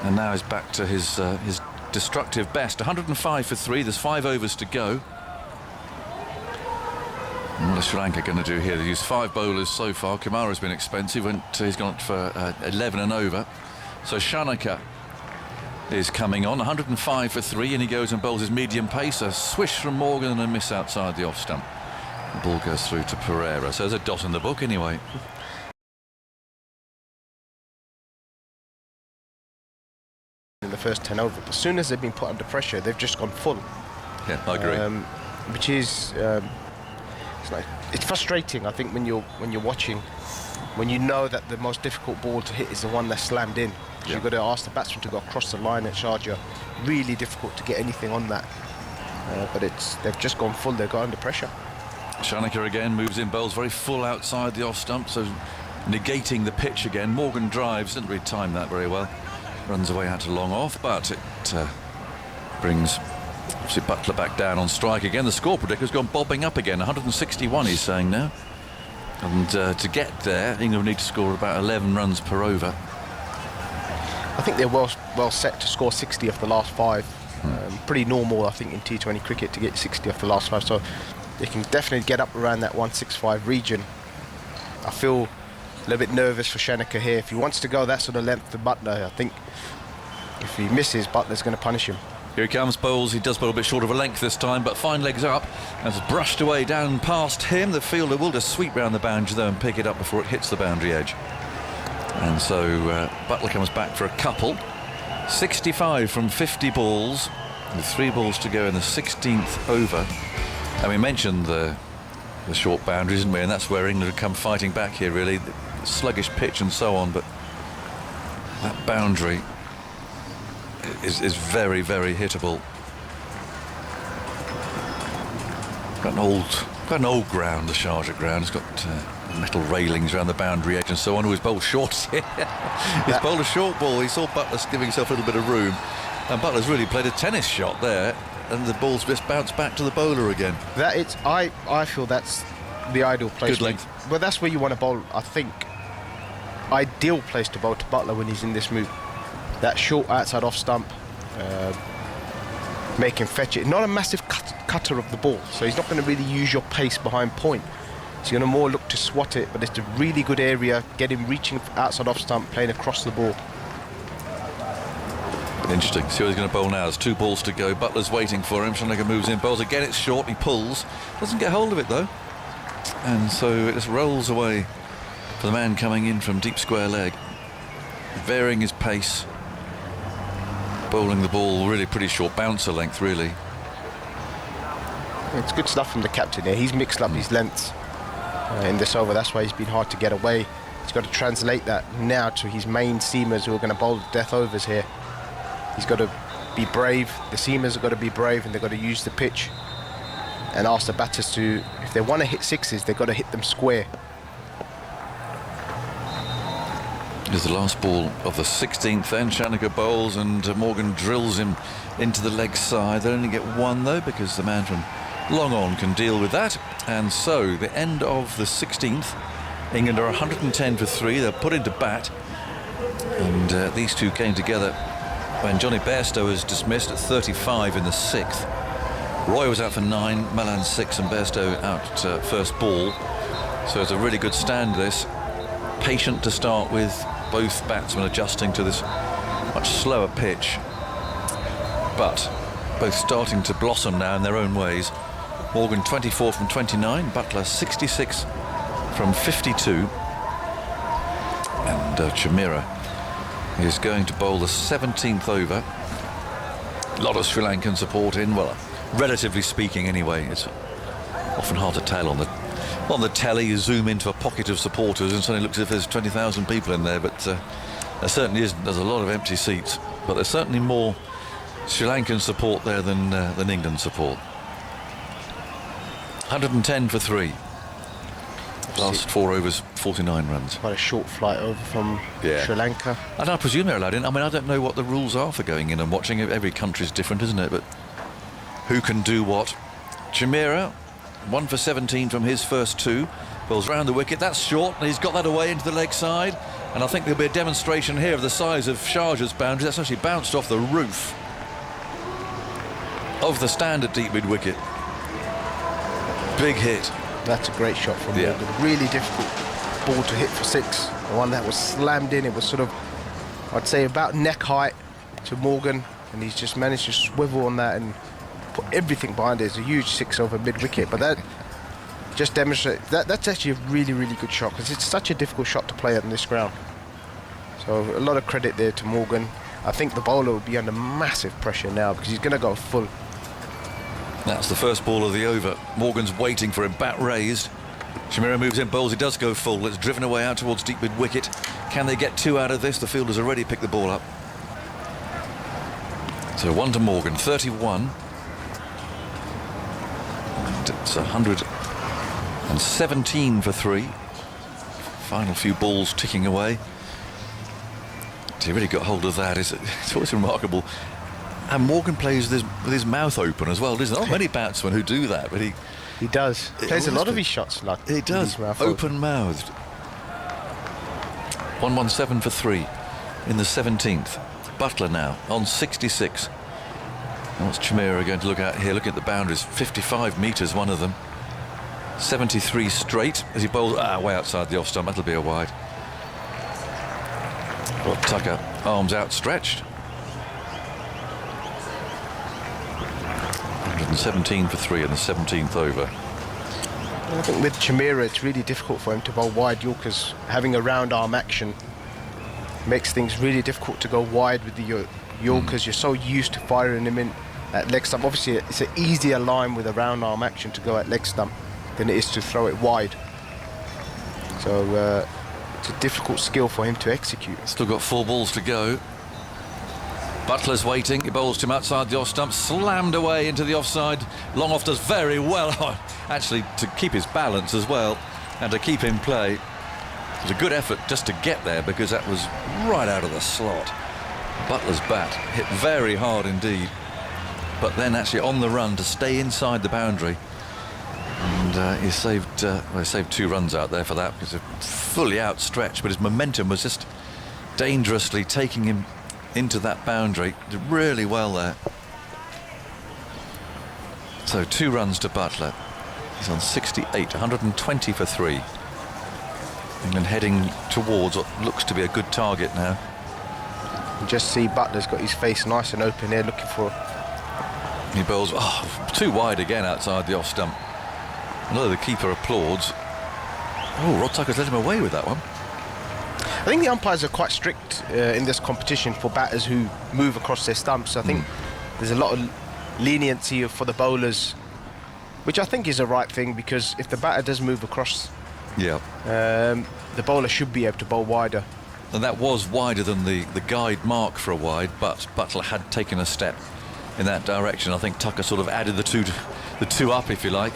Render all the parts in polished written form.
And now he's back to his destructive best. 105 for 3. There's 5 overs to go. And what is Sri Lanka going to do here? They've used 5 bowlers so far. Kumara's been expensive. He's gone for 11 and over. So Shanaka is coming on. 105 for 3, and he goes and bowls his medium pace. A swish from Morgan and a miss outside the off stump. The ball goes through to Perera. So there's a dot in the book anyway. In the first 10 over, but as soon as they've been put under pressure, they've just gone full. Yeah, I agree. Which is it's frustrating. I think when you're watching, when you know that the most difficult ball to hit is the one that's slammed in. Yeah. You've got to ask the batsman to go across the line at Sharjah. Really difficult to get anything on that. But they've just gone full. They've got under pressure. Shanaka again moves in, bowls very full outside the off stump, so negating the pitch again. Morgan drives, didn't really time that very well. Runs away out to long off, but it brings obviously Buttler back down on strike again. The score predictor's gone bobbing up again. 161 he's saying now. And to get there, England need to score about 11 runs per over. I think they're well set to score 60 off the last 5. Pretty normal, I think, in T20 cricket to get 60 off the last 5. So they can definitely get up around that 165 region. I feel a little bit nervous for Shanaka here. If he wants to go that sort of length to Buttler, I think if he misses, Butler's going to punish him. Here he comes, bowls. He does bowl a bit short of a length this time, but fine legs up. Has brushed away down past him. The fielder will just sweep round the boundary though and pick it up before it hits the boundary edge. And so Buttler comes back for a couple. 65 from 50 balls, with 3 balls to go in the 16th over. And we mentioned the short boundaries, didn't we? And that's where England have come fighting back here, really. The sluggish pitch and so on, but that boundary is very, very hittable. Got an old ground, the Sharjah ground. It's got metal railings around the boundary edge and so on. He's bowled short here. He's bowled a short ball. He saw Butler giving himself a little bit of room, and Butler's really played a tennis shot there, and the ball's just bounced back to the bowler again. I feel that's the ideal place. Good length. Well, that's where you want to bowl. I think ideal place to bowl to Buttler when he's in this mood. That short outside off stump, make him fetch it. Not a massive cutter of the ball, so he's not going to really use your pace behind point. He's going to more look to swat it, but it's a really good area. Get him reaching outside off stump, playing across the ball. Interesting. See what he's going to bowl now. There's 2 balls to go. Butler's waiting for him. Shanaka moves in, bowls again. It's short. He pulls. Doesn't get hold of it though, and so it just rolls away for the man coming in from deep square leg, varying his pace. Bowling the ball really pretty short bouncer length, really. It's good stuff from the captain here. He's mixed up his lengths in this over. That's why he's been hard to get away. He's got to translate that now to his main seamers who are going to bowl death overs here. He's got to be brave. The seamers have got to be brave, and they've got to use the pitch and ask the batters to, if they want to hit 6s, they've got to hit them square. Is the last ball of the 16th then. Shanaka bowls and Morgan drills him into the leg side. They only get 1 though, because the man from long on can deal with that. And so the end of the 16th, England are 110 for 3. They're put into bat, and these two came together when Jonny Bairstow was dismissed at 35 in the 6th. Roy was out for 9, Malan 6, and Bairstow out first ball. So it's a really good stand, this. Patient to start with, both batsmen adjusting to this much slower pitch, but both starting to blossom now in their own ways. Morgan 24 from 29, Buttler 66 from 52, and Chamika is going to bowl the 17th over. A lot of Sri Lankan support in, well, relatively speaking anyway. It's often hard to tell on the telly. You zoom into a pocket of supporters and suddenly looks as if there's 20,000 people in there, but there certainly isn't. There's a lot of empty seats, but there's certainly more Sri Lankan support there than England support. 110 for 3. Last 4 overs, 49 runs. Quite a short flight over from Sri Lanka. And I presume they're allowed in. I mean, I don't know what the rules are for going in and watching. Every country's different, isn't it? But who can do what? Chamika, 1 for 17 from his first 2. Bowls round the wicket. That's short, and he's got that away into the leg side. And I think there'll be a demonstration here of the size of Sharjah's boundary. That's actually bounced off the roof of the standard deep mid wicket. Big hit. That's a great shot from Morgan. Really difficult ball to hit for 6. The one that was slammed in, it was sort of, I'd say, about neck height to Morgan, and he's just managed to swivel on that and put everything behind it. It's a huge 6 over mid wicket, but that just demonstrates that's actually a really, really good shot, because it's such a difficult shot to play on this ground. So a lot of credit there to Morgan. I think the bowler will be under massive pressure now, because he's going to go full. That's the first ball of the over. Morgan's waiting for him, bat raised. Chamika moves in, bowls, he does go full. It's driven away out towards deep mid wicket. Can they get 2 out of this? The fielder's already picked the ball up. So 1 to Morgan, 31. And it's 117 for 3. Final few balls ticking away. He really got hold of that. It's always remarkable. And Morgan plays with his mouth open as well. There's not many batsmen who do that, but he does. He plays a lot of his shots like he does, open-mouthed. 117 for 3 in the 17th. Buttler now on 66. And what's Chamika going to look at here? Look at the boundaries. 55 metres, one of them. 73 straight as he bowls way outside the off stump. That'll be a wide. Well, Tucker, arms outstretched. 117 for 3 in the 17th over. I think with Chamika, it's really difficult for him to bowl wide Yorkers. Having a round arm action makes things really difficult to go wide with the Yorkers. You're so used to firing him in at leg stump. Obviously, it's an easier line with a round arm action to go at leg stump than it is to throw it wide. So it's a difficult skill for him to execute. Still got 4 balls to go. Buttler's waiting. He bowls to him outside the off stump, slammed away into the offside. Long off does very well, actually, to keep his balance as well and to keep in play. It was a good effort just to get there, because that was right out of the slot. Buttler's bat hit very hard indeed, but then actually on the run to stay inside the boundary. And he saved 2 runs out there for that, because they're fully outstretched, but his momentum was just dangerously taking him into that boundary. Did really well there. So 2 runs to Buttler. He's on 68, 120 for 3. England heading towards what looks to be a good target now. You just see Butler's got his face nice and open there, looking for... He bowls too wide again outside the off stump. Although the keeper applauds. Oh, Rod Tucker's let him away with that one. I think the umpires are quite strict in this competition for batters who move across their stumps. I think there's a lot of leniency for the bowlers, which I think is the right thing, because if the batter does move across, the bowler should be able to bowl wider. And that was wider than the guide mark for a wide, but Buttler had taken a step in that direction. I think Tucker sort of added the two up, if you like,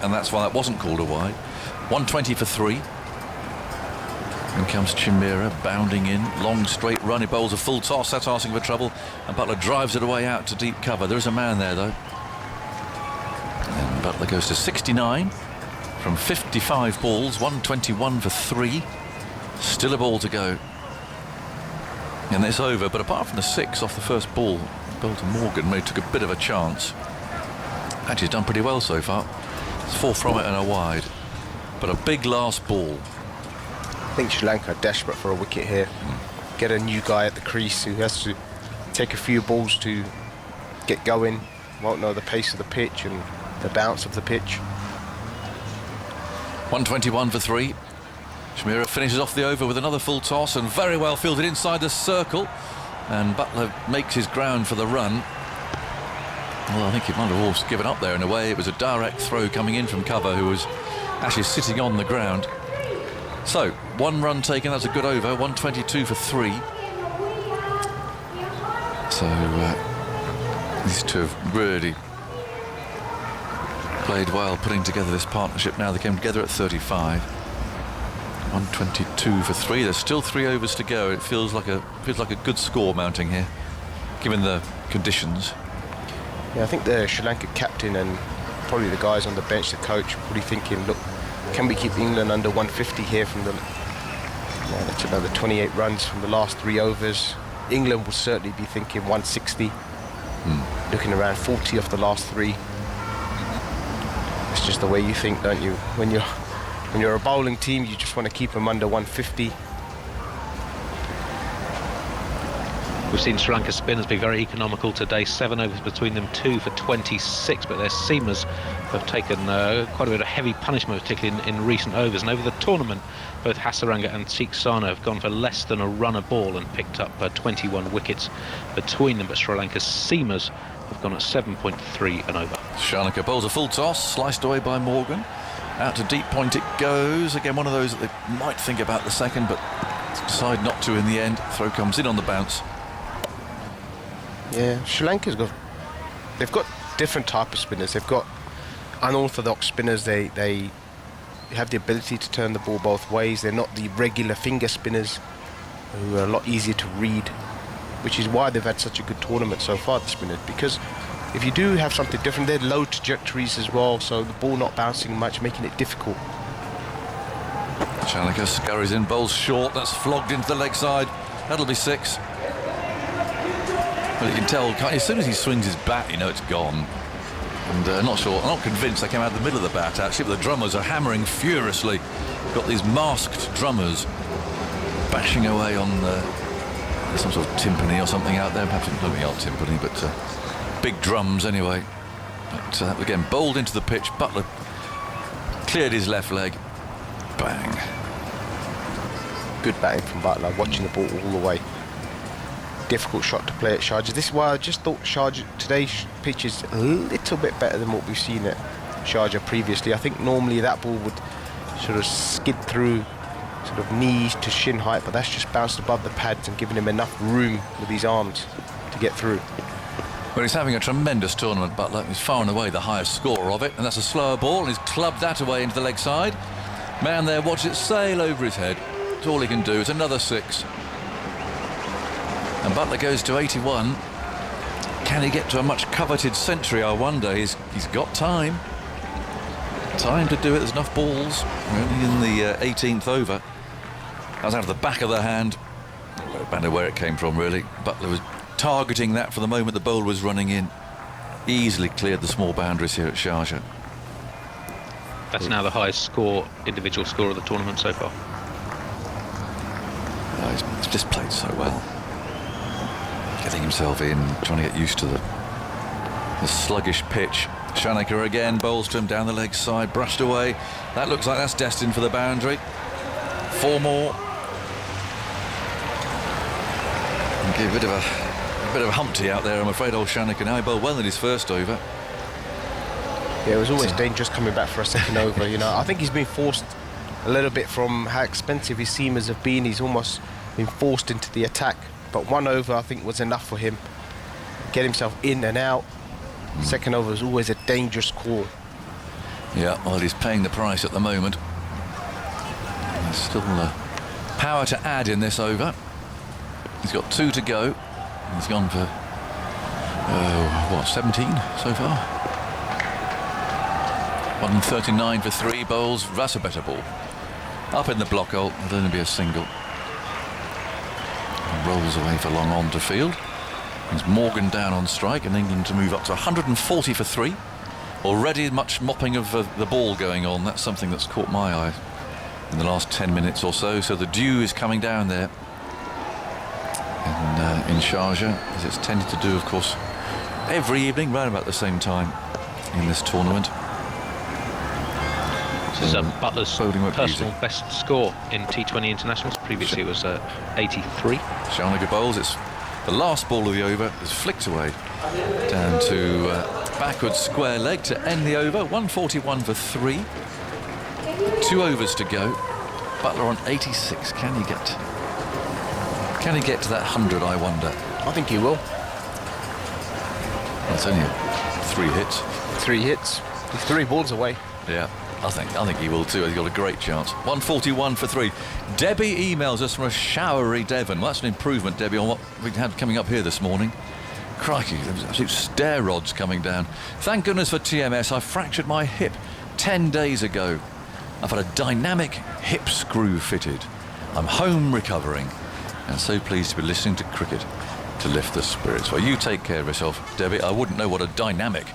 and that's why that wasn't called a wide. 120 for 3. In comes Chamika, bounding in, long straight run. He bowls a full toss, that's asking for trouble, and Buttler drives it away out to deep cover. There is a man there though. And Buttler goes to 69 from 55 balls, 121 for 3. Still a ball to go in this over, but apart from the 6 off the first ball, bowled to Morgan, maybe took a bit of a chance. Actually, he's done pretty well so far. It's 4 from it and a wide, but a big last ball. I think Sri Lanka are desperate for a wicket here. Get a new guy at the crease who has to take a few balls to get going. Won't know the pace of the pitch and the bounce of the pitch. 121 for 3. Chamika finishes off the over with another full toss and very well fielded inside the circle. And Buttler makes his ground for the run. Well, I think he might have almost given up there in a way. It was a direct throw coming in from cover, who was actually sitting on the ground. So, 1 run taken, that's a good over, 122 for 3. So, these two have really played well, putting together this partnership now. They came together at 35. 122 for 3. There's still 3 overs to go. It feels like a good score mounting here, given the conditions. Yeah, I think the Sri Lanka captain and probably the guys on the bench, the coach, probably thinking, look, can we keep England under 150 here from the Yeah, that's another 28 runs from the last 3 overs. England will certainly be thinking 160. Looking around 40 off the last 3. It's just the way you think, don't you? When you're a bowling team, you just want to keep them under 150. We've seen Sri Lanka spinners be very economical today. 7 overs between them, 2 for 26, but their seamers have taken quite a bit of heavy punishment, particularly in recent overs. And over the tournament, both Hasaranga and Tiksana have gone for less than a run a ball and picked up 21 wickets between them. But Sri Lanka's seamers have gone at 7.3 and over. Shanaka bowls a full toss, sliced away by Morgan. Out to deep point it goes. Again, one of those that they might think about the second, but decide not to in the end. Throw comes in on the bounce. Yeah, Sri Lanka's they've got different type of spinners. They've got unorthodox spinners. They have the ability to turn the ball both ways. They're not the regular finger spinners who are a lot easier to read, which is why they've had such a good tournament so far, the spinners, because if you do have something different, they're low trajectories as well, so the ball not bouncing much, making it difficult. Shanaka scurries in, bowls short, that's flogged into the leg side. That'll be 6. Well, you can tell, as soon as he swings his bat, you know it's gone. And I'm not convinced they came out of the middle of the bat, actually, but the drummers are hammering furiously. Got these masked drummers bashing away on some sort of timpani or something out there. Perhaps it doesn't not timpani, but big drums anyway. But again, bowled into the pitch. Buttler cleared his left leg. Bang. Good batting from Buttler, watching the ball all the way. Difficult shot to play at Sharjah. This is why I just thought Sharjah today's pitch is a little bit better than what we've seen at Sharjah previously. I think normally that ball would sort of skid through sort of knee to shin height, but that's just bounced above the pads and given him enough room with his arms to get through. Well, he's having a tremendous tournament, Buttler. He's far and away the highest scorer of it, and that's a slower ball, and he's clubbed that away into the leg side. Man there, watch it sail over his head. That's all he can do. It's another 6. And Buttler goes to 81. Can he get to a much coveted century, I wonder? He's got time. Time to do it. There's enough balls. We're only in the 18th over. That was out of the back of the hand. I don't know where it came from, really. Buttler was targeting that for the moment the bowler was running in. Easily cleared the small boundaries here at Sharjah. That's now the highest individual score of the tournament so far. Oh, he's just played so well. Getting himself in, trying to get used to the sluggish pitch. Shanaka again bowls to him down the leg side, brushed away. That looks like that's destined for the boundary. 4 more. Okay, a bit of a Humpty out there, I'm afraid. Old Shanaka now. He bowled well in his first over. Yeah, it was always dangerous coming back for a second over. You know, I think he's been forced a little bit from how expensive his seamers have been. He's almost been forced into the attack. But 1 over, I think, was enough for him. Get himself in and out. Second over is always a dangerous call. Yeah, well, he's paying the price at the moment. There's still power to add in this over. He's got 2 to go. He's gone for 17 so far. 139 for 3 bowls. That's a better ball. Up in the block hole, it'll only be a single. Rolls away for long on to field. There's Morgan down on strike, and England to move up to 140 for 3. Already much mopping of the ball going on. That's something that's caught my eye in the last 10 minutes or so. So the dew is coming down there in Sharjah, as it's tended to do, of course, every evening, right about the same time in this tournament. This is Buttler's personal best score in T20 internationals. Previously it was 83. Shanaka bowls. It's the last ball of the over is flicked away down to backwards square leg to end the over. 141 for 3. 2 overs to go. Buttler on 86. Can he get to that 100, I wonder? I think he will. That's only 3 hits. 3 hits. He's 3 balls away. Yeah. I think he will too. He's got a great chance. 141 for 3. Debbie emails us from a showery Devon. Well, that's an improvement, Debbie, on what we had coming up here this morning. Crikey, there was absolute stair rods coming down. Thank goodness for TMS. I fractured my hip 10 days ago. I've had a dynamic hip screw fitted. I'm home recovering, and so pleased to be listening to cricket to lift the spirits. Well, you take care of yourself, Debbie. I wouldn't know what a dynamic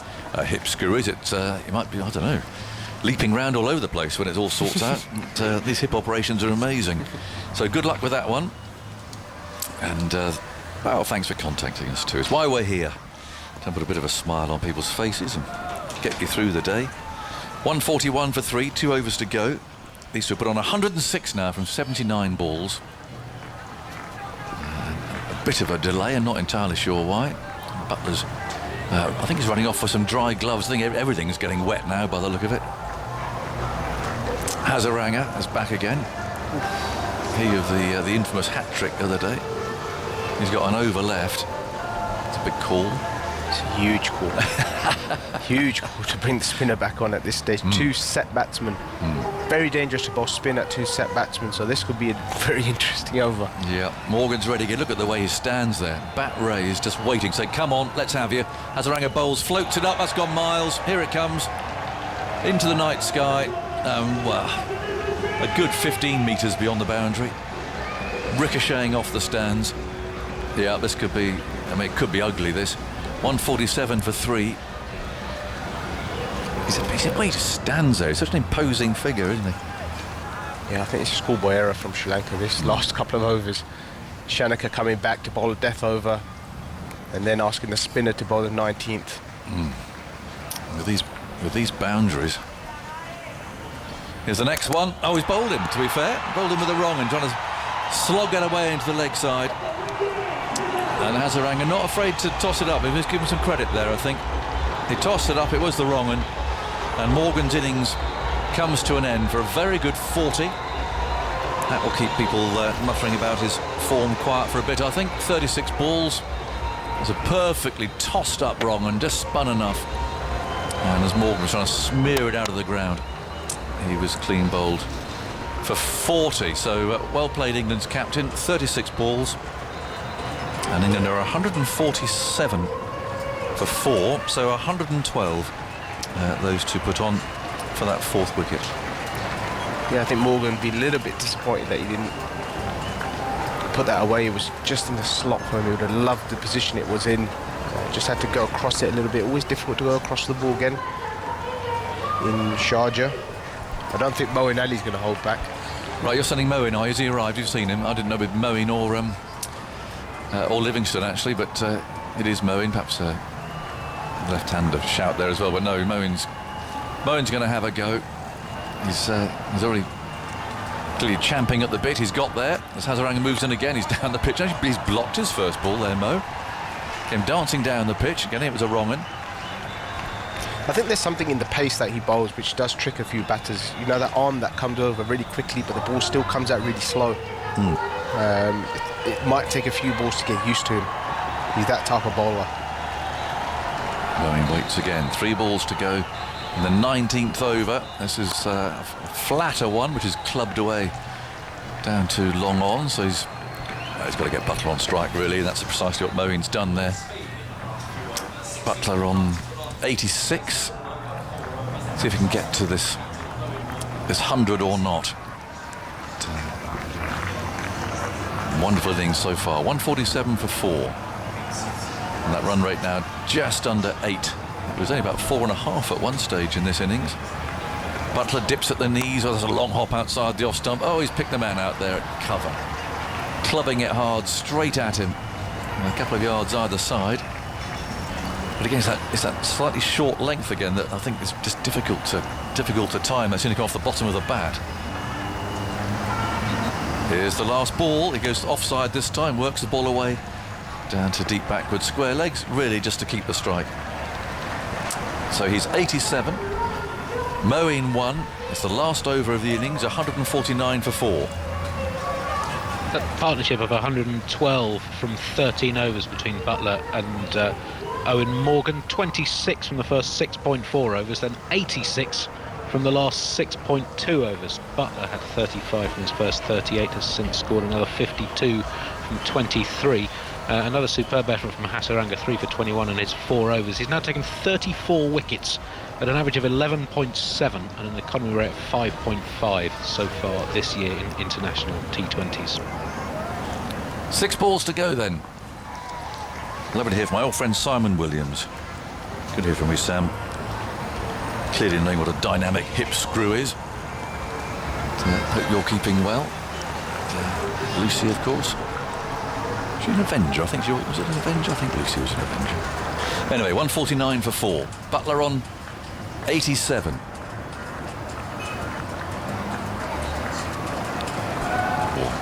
hip screw is. It might be, I don't know, leaping round all over the place when it all sorts out. These hip operations are amazing. So good luck with that one. And well, thanks for contacting us too. It's why we're here, to put a bit of a smile on people's faces and get you through the day. 141 for 3, 2 overs to go. These two put on 106 now from 79 balls. A bit of a delay, I'm not entirely sure why. Buttler's, I think he's running off for some dry gloves. I think everything's getting wet now by the look of it. Hasaranga is back again. He of the infamous hat-trick the other day. He's got an over left. It's a big call. It's a huge call. Huge call to bring the spinner back on at this stage. Two set batsmen. Very dangerous to bowl spin at two set batsmen, so this could be a very interesting over. Yeah, Morgan's ready again. Look at the way he stands there. Bat raised, just waiting. Say, come on, let's have you. Hasaranga bowls, floats it up. That's gone miles. Here it comes. Into the night sky. Well, a good 15 metres beyond the boundary. Ricocheting off the stands. Yeah, this could be, I mean, it could be ugly, this. 147 for 3. He's the way he just stands there. He's such an imposing figure, isn't he? Yeah, I think it's a schoolboy error from Sri Lanka this last couple of overs. Shanaka coming back to bowl a death over and then asking the spinner to bowl the 19th. With these boundaries. Here's the next one. Oh, he's bowled him, to be fair. Bowled him with the wrong and trying to slog it away into the leg side. And Hasaranga not afraid to toss it up. He must give him some credit there, I think. He tossed it up, it was the wrong one. And Morgan's innings comes to an end for a very good 40. That will keep people muttering about his form quiet for a bit, I think. 36 balls. It was a perfectly tossed up wrong and just spun enough. And as Morgan was trying to smear it out of the ground, he was clean bowled for 40. So well played, England's captain. 36 balls. And England are 147 for 4, so 112 those two put on for that 4th wicket. Yeah, I think Morgan would be a little bit disappointed that he didn't put that away. It was just in the slot for him. He would have loved the position it was in. Just had to go across it a little bit. Always difficult to go across the ball again in Sharjah. I don't think Moeen Ali's going to hold back. Right, you're sending Moeen, has he arrived? You've seen him. I didn't know with Moeen or Livingstone actually, but it is Moeen. Perhaps left-hander shout there as well, but no, Moeen's going to have a go. He's already clearly champing at the bit. He's got there. As Hasaranga moves in again, he's down the pitch. Actually, he's blocked his first ball there, Mo. Came dancing down the pitch. Again, it was a wrong one. I think there's something in the pace that he bowls which does trick a few batters. You know, that arm that comes over really quickly, but the ball still comes out really slow. It might take a few balls to get used to him. He's that type of bowler. Moeen waits again. 3 balls to go in the 19th over. This is a flatter one, which is clubbed away down to long on. So he's got to get Buttler on strike, really. That's precisely what Moeen's done there. Buttler on 86. See if he can get to this 100 or not. Wonderful innings so far. 147 for 4. And that run rate now just under 8. It was only about 4.5 at one stage in this innings. Buttler dips at the knees. Oh, there's a long hop outside the off stump. Oh, he's picked the man out there at cover. Clubbing it hard straight at him. And a couple of yards either side. But again, it's that slightly short length again that I think is just difficult to time. That's going to go off the bottom of the bat. Here's the last ball. He goes offside this time, works the ball away down to deep backward square legs, really just to keep the strike. So he's 87. Moeen 1. It's the last over of the innings, 149 for 4. That partnership of 112 from 13 overs between Buttler and Eoin Morgan. 26 from the first 6.4 overs, then 86 from the last 6.2 overs. Buttler had 35 from his first 38, has since scored another 52 from 23. Another superb effort from Hasaranga, 3 for 21 in his 4 overs. He's now taken 34 wickets at an average of 11.7 and an economy rate of 5.5 so far this year in international T20s. 6 balls to go then. Lovely to hear from my old friend Simon Williams. Good to hear from you, Sam. Clearly knowing what a dynamic hip screw is. Hope you're keeping well. Lucy, of course. She's an Avenger. I think she was it an Avenger? I think Lucy was an Avenger. Anyway, 149 for 4. Buttler on 87.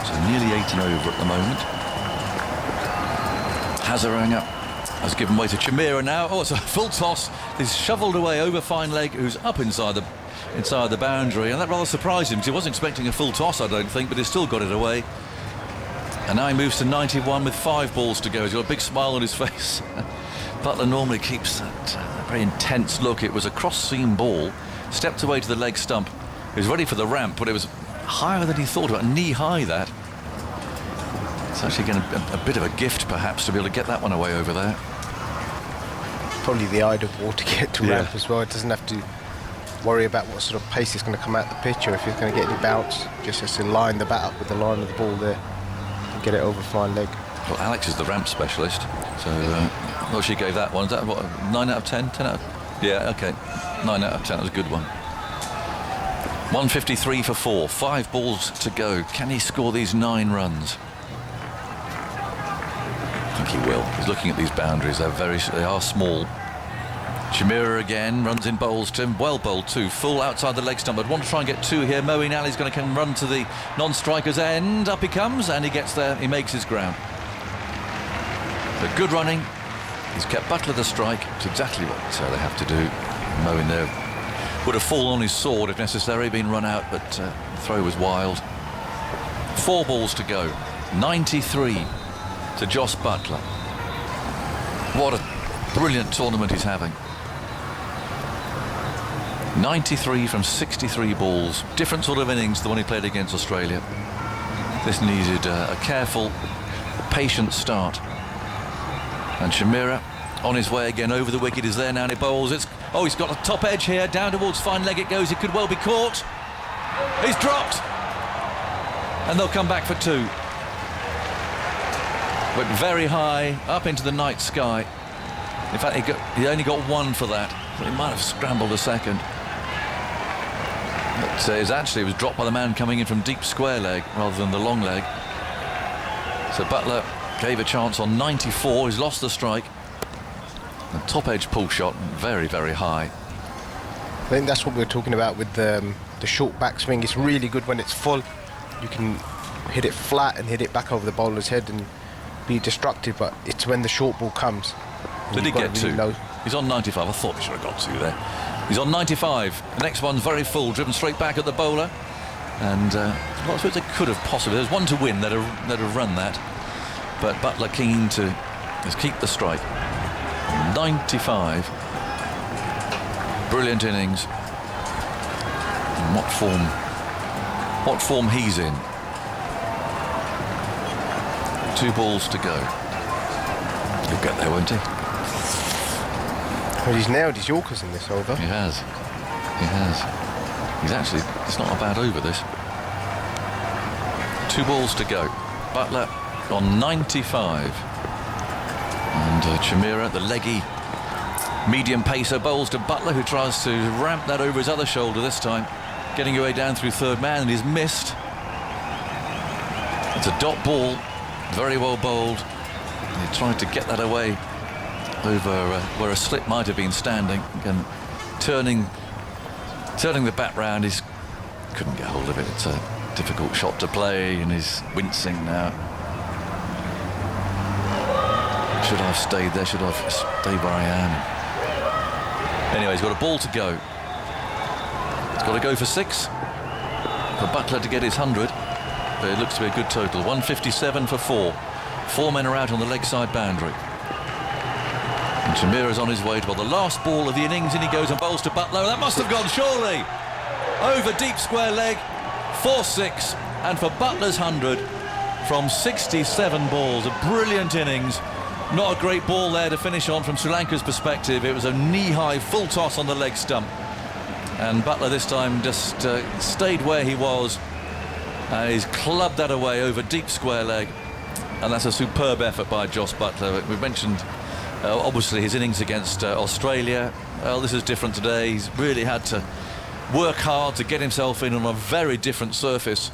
So nearly 80 over at the moment. Hasaranga has given way to Chamika now. Oh, it's a full toss. He's shoveled away over fine leg, who's up inside the boundary, and that rather surprised him because he wasn't expecting a full toss, I don't think, but he's still got it away. And now he moves to 91 with 5 balls to go. He's got a big smile on his face. Buttler normally keeps that very intense look. It was a cross-seam ball, stepped away to the leg stump. He was ready for the ramp, but it was higher than he thought about, knee-high that. It's actually getting a bit of a gift, perhaps, to be able to get that one away over there. Probably the ideal ball to get to ramp as well. It doesn't have to worry about what sort of pace is going to come out the pitch or if he's going to get any bounce. Just has to line the bat up with the line of the ball there and get it over fine leg. Well, Alex is the ramp specialist, so well, she gave that one. Is that what, 9 out of 10? 10 out of... Yeah, okay. 9 out of 10, that was a good one. 153 for 4. 5 balls to go. Can he score these 9 runs? I think he will. He's looking at these boundaries. They are small. Chamika again runs in bowls to him. Well bowled too. Full outside the leg stump. I'd want to try and get 2 here. Moeen Ali's going to come run to the non-striker's end. Up he comes and he gets there. He makes his ground. But good running. He's kept Buttler the strike. It's exactly what they have to do. Moeen there would have fallen on his sword if necessary, been run out, but the throw was wild. 4 balls to go. 93 to Jos Buttler. What a brilliant tournament he's having. 93 from 63 balls. Different sort of innings to the one he played against Australia. This needed a careful, patient start. And Chamika on his way again over the wicket is there now and he bowls. Oh, he's got a top edge here. Down towards fine leg it goes. He could well be caught. He's dropped. And they'll come back for 2. Went very high up into the night sky. In fact, he only got 1 for that. He might have scrambled a second. But it was dropped by the man coming in from deep square leg rather than the long leg. So Buttler gave a chance on 94. He's lost the strike. The top edge pull shot, very, very high. I think that's what we were talking about with the short backswing. It's really good when it's full. You can hit it flat and hit it back over the bowler's head and be destructive, but it's when the short ball comes. Did he get 2? He's on 95. I thought he should have got 2 there. He's on 95. The next one's very full, driven straight back at the bowler. And I suppose they could have possibly. There's 1 to win that have run that. But Buttler keen to just keep the strike. 95. Brilliant innings. And what form he's in. 2 balls to go. He'll get there, won't he? Well, he's nailed his Yorkers in this over. He has. He has. It's not a bad over, this. 2 balls to go. Buttler on 95. And Chamika, the leggy medium pacer, bowls to Buttler, who tries to ramp that over his other shoulder this time, getting away down through third man, and he's missed. It's a dot ball, very well bowled. He tried to get that away over where a slip might have been standing. Again, turning the bat round, he couldn't get hold of it. It's a difficult shot to play, and he's wincing now. Should I have stayed there? Should I have stayed where I am? Anyway, he's got a ball to go. He's got to go for 6 for Buttler to get his 100. But it looks to be a good total. 157 for 4. 4 men are out on the leg side boundary. And Chamika's on his way to the last ball of the innings, and he goes and bowls to Buttler. That must have gone, surely. Over deep square leg. 4-6. And for Buttler's 100, from 67 balls. A brilliant innings. Not a great ball there to finish on from Sri Lanka's perspective. It was a knee-high full toss on the leg stump. And Buttler this time just stayed where he was. He's clubbed that away over deep square leg. And that's a superb effort by Jos Buttler. We've mentioned obviously his innings against Australia. Well, this is different today. He's really had to work hard to get himself in on a very different surface,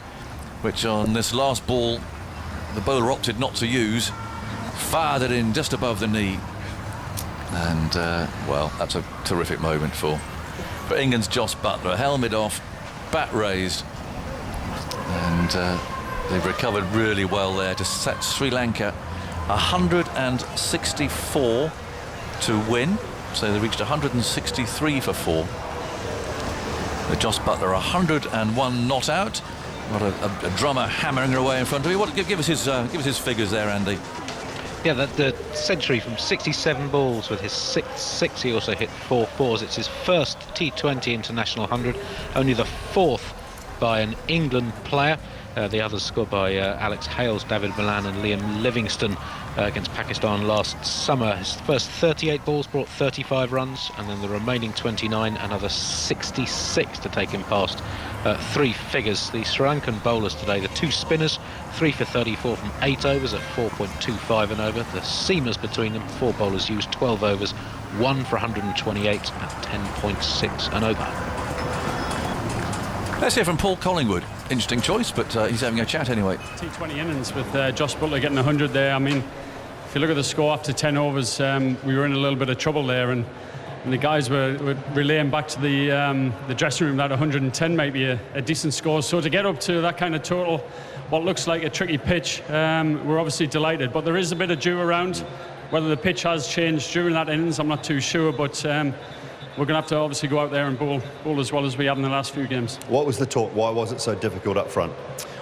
which on this last ball the bowler opted not to use. Fired it in just above the knee. And well, that's a terrific moment for England's Jos Buttler. Helmet off, bat raised, and they've recovered really well there to set Sri Lanka 164 to win. So they reached 163 for 4. With Jos Buttler 101 not out. What a drummer hammering away in front of you. Give us his figures there, Andy. Yeah, the century from 67 balls with his 6-6. He also hit 4 fours. It's his first T20 international 100, only the 4th by an England player. The others scored by Alex Hales, David Malan and Liam Livingstone against Pakistan last summer. His first 38 balls brought 35 runs, and then the remaining 29, another 66 to take him past 3 figures. The Sri Lankan bowlers today, the 2 spinners, 3 for 34 from 8 overs at 4.25 and over. The seamers between them, 4 bowlers used 12 overs, 1 for 128 at 10.6 and over. Let's hear from Paul Collingwood. Interesting choice, but he's having a chat anyway. T20 innings with Jos Buttler getting 100 there. I mean, if you look at the score after 10 overs, we were in a little bit of trouble there, and the guys were relaying back to the dressing room that 110 might be a decent score. So to get up to that kind of total, what looks like a tricky pitch, we're obviously delighted. But there is a bit of dew around. Whether the pitch has changed during that innings, I'm not too sure, but we're going to have to obviously go out there and bowl as well as we have in the last few games. What was the talk? Why was it so difficult up front?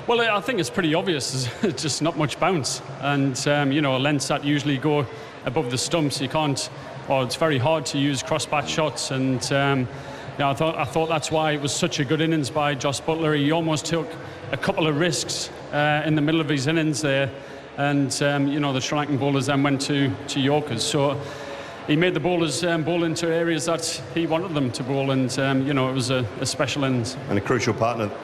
Well, I think it's pretty obvious. It's just not much bounce. And, you know, lengths that usually go above the stumps, you can't, or it's very hard to use cross-bat shots. And, yeah, I thought that's why it was such a good innings by Jos Buttler. He almost took a couple of risks in the middle of his innings there. And, you know, the Sri Lankan bowlers then went to Yorkers. So he made the bowlers bowl into areas that he wanted them to bowl, and you know, it was a special innings. And a crucial partnership